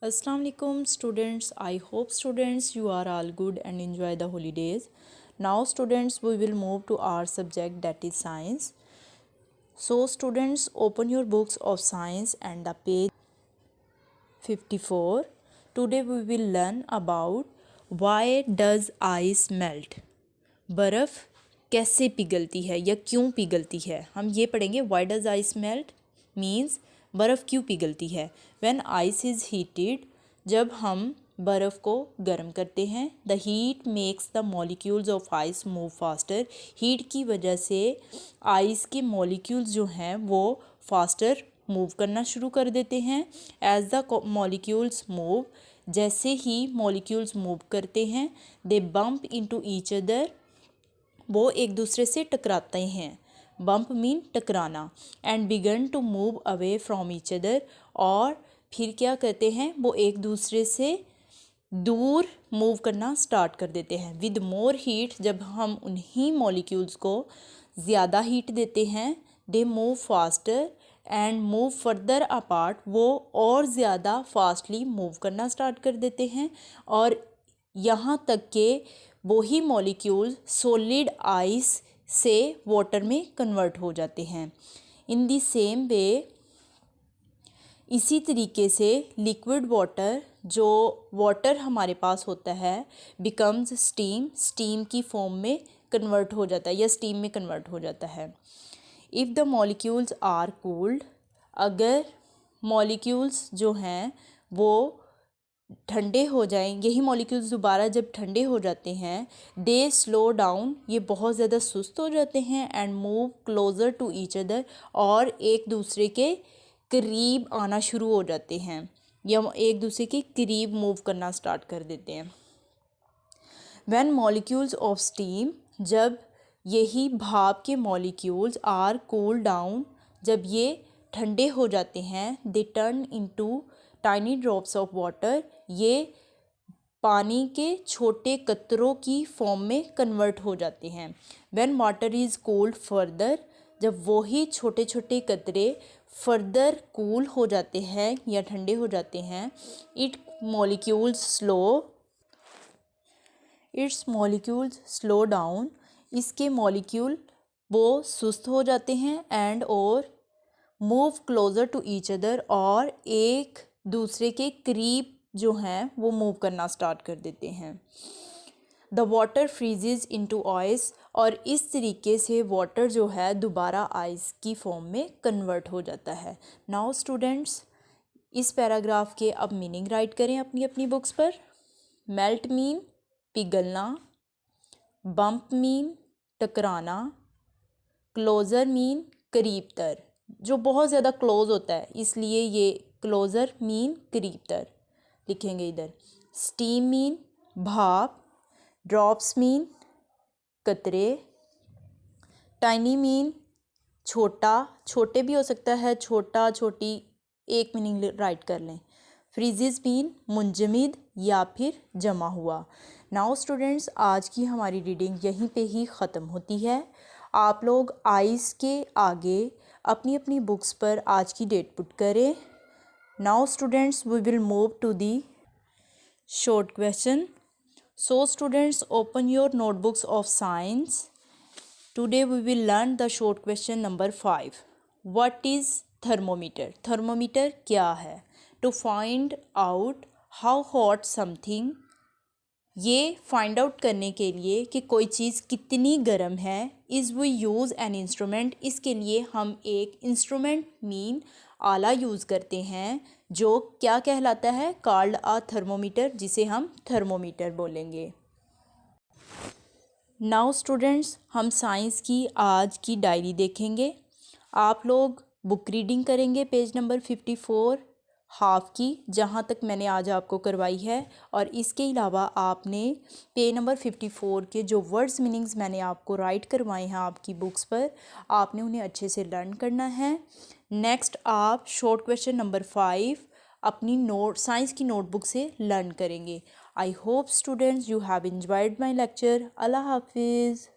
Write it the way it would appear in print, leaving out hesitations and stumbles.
Assalamu alaikum students. I hope students you are all good and enjoy the holidays. Now students we will move to our subject that is science. So students open your books of science and the page 54. Today we will learn about why does ice melt. बर्फ़ कैसे पिघलती है या क्यों पिघलती है, हम ये पढ़ेंगे. Why does ice melt means बर्फ़ क्यों पिघलती है. व्हेन आइस इज़ हीटेड, जब हम बर्फ़ को गर्म करते हैं. The heat makes the molecules of ice move faster. Heat की वजह से आइस के मॉलिक्यूल्स जो हैं वो फास्टर मूव करना शुरू कर देते हैं. एज द मॉलिक्यूल्स मूव, जैसे ही मॉलिक्यूल्स मूव करते हैं, they bump into each other, वो एक दूसरे से टकराते हैं. बम्प मीन टकराना. And began to move away from each other, और फिर क्या करते हैं, वो एक दूसरे से दूर मूव करना स्टार्ट कर देते हैं. विद मोर हीट, जब हम उन्हीं मॉलिक्यूल्स को ज़्यादा हीट देते हैं, they move faster and move further apart, वो और ज़्यादा फास्टली मूव करना स्टार्ट कर देते हैं. और यहाँ तक कि वही मॉलिक्यूल सॉलिड आइस से वाटर में कन्वर्ट हो जाते हैं. इन दी सेम वे, इसी तरीके से लिक्विड वाटर, जो वाटर हमारे पास होता है, बिकम्स स्टीम, स्टीम की फॉर्म में कन्वर्ट हो जाता है या स्टीम में कन्वर्ट हो जाता है. If the molecules are cooled, अगर मॉलिक्यूल्स जो हैं वो ठंडे हो जाएं, यही मॉलिक्यूल्स दोबारा जब ठंडे हो जाते हैं, दे स्लो डाउन, ये बहुत ज़्यादा सुस्त हो जाते हैं. And move closer to each other, और एक दूसरे के करीब आना शुरू हो जाते हैं या एक दूसरे के करीब मूव करना स्टार्ट कर देते हैं. व्हेन मॉलिक्यूल्स ऑफ स्टीम, जब यही भाप के मॉलिक्यूल्स आर कूल डाउन, जब ये ठंडे हो जाते हैं, they turn into tiny drops of water, ये पानी के छोटे कतरों की फॉर्म में कन्वर्ट हो जाते हैं. When water is cooled further, जब वही छोटे छोटे कतरे फर्दर कूल हो जाते हैं या ठंडे हो जाते हैं, इट्स मॉलिक्यूल्स स्लो डाउन, इसके मॉलिक्यूल वो सुस्त हो जाते हैं. एंड और move closer to each other, और एक दूसरे के करीब जो हैं वो मूव करना स्टार्ट कर देते हैं. द वाटर फ्रीजेज इनटू आइस, और इस तरीके से वाटर जो है दोबारा आइस की फॉर्म में कन्वर्ट हो जाता है. नाउ स्टूडेंट्स, इस पैराग्राफ के अब मीनिंग राइट करें अपनी अपनी बुक्स पर. मेल्ट मीन पिघलना, बम्प मीन टकराना, क्लोज़र मीन करीब तर, जो बहुत ज़्यादा क्लोज होता है इसलिए ये क्लोज़र मीन करीब तर लिखेंगे इधर. स्टीम मीन भाप, ड्रॉप्स मीन कतरे, टाइनी मीन छोटा, छोटे भी हो सकता है, छोटा छोटी, एक मीनिंग राइट कर लें. फ्रीजेस मीन मुंजमद या फिर जमा हुआ. नाउ स्टूडेंट्स, आज की हमारी रीडिंग यहीं पे ही ख़त्म होती है. आप लोग आइस के आगे अपनी अपनी बुक्स पर आज की डेट पुट करें. Now students we will move to the short question. So students, open your notebooks of science. Today we will learn the short question number 5. What is thermometer? Thermometer क्या है? To find out how hot something, ये find out करने के लिए कि कोई चीज़ कितनी गर्म है, is we use an instrument, इसके लिए हम एक इंस्ट्रूमेंट मीन आला यूज़ करते हैं जो क्या कहलाता है, कॉल्ड अ थर्मोमीटर, जिसे हम थर्मोमीटर बोलेंगे. नाउ स्टूडेंट्स, हम साइंस की आज की डायरी देखेंगे. आप लोग बुक रीडिंग करेंगे पेज नंबर 54 हाफ की, जहाँ तक मैंने आज आपको करवाई है. और इसके अलावा आपने पेज नंबर 54 के जो वर्ड्स मीनिंग्स मैंने आपको राइट करवाए हैं आपकी बुक्स पर, आपने उन्हें अच्छे से लर्न करना है. नेक्स्ट आप शॉर्ट क्वेश्चन नंबर 5 अपनी साइंस की नोटबुक से लर्न करेंगे. I hope students you have enjoyed my lecture. अल्लाह हाफिज़.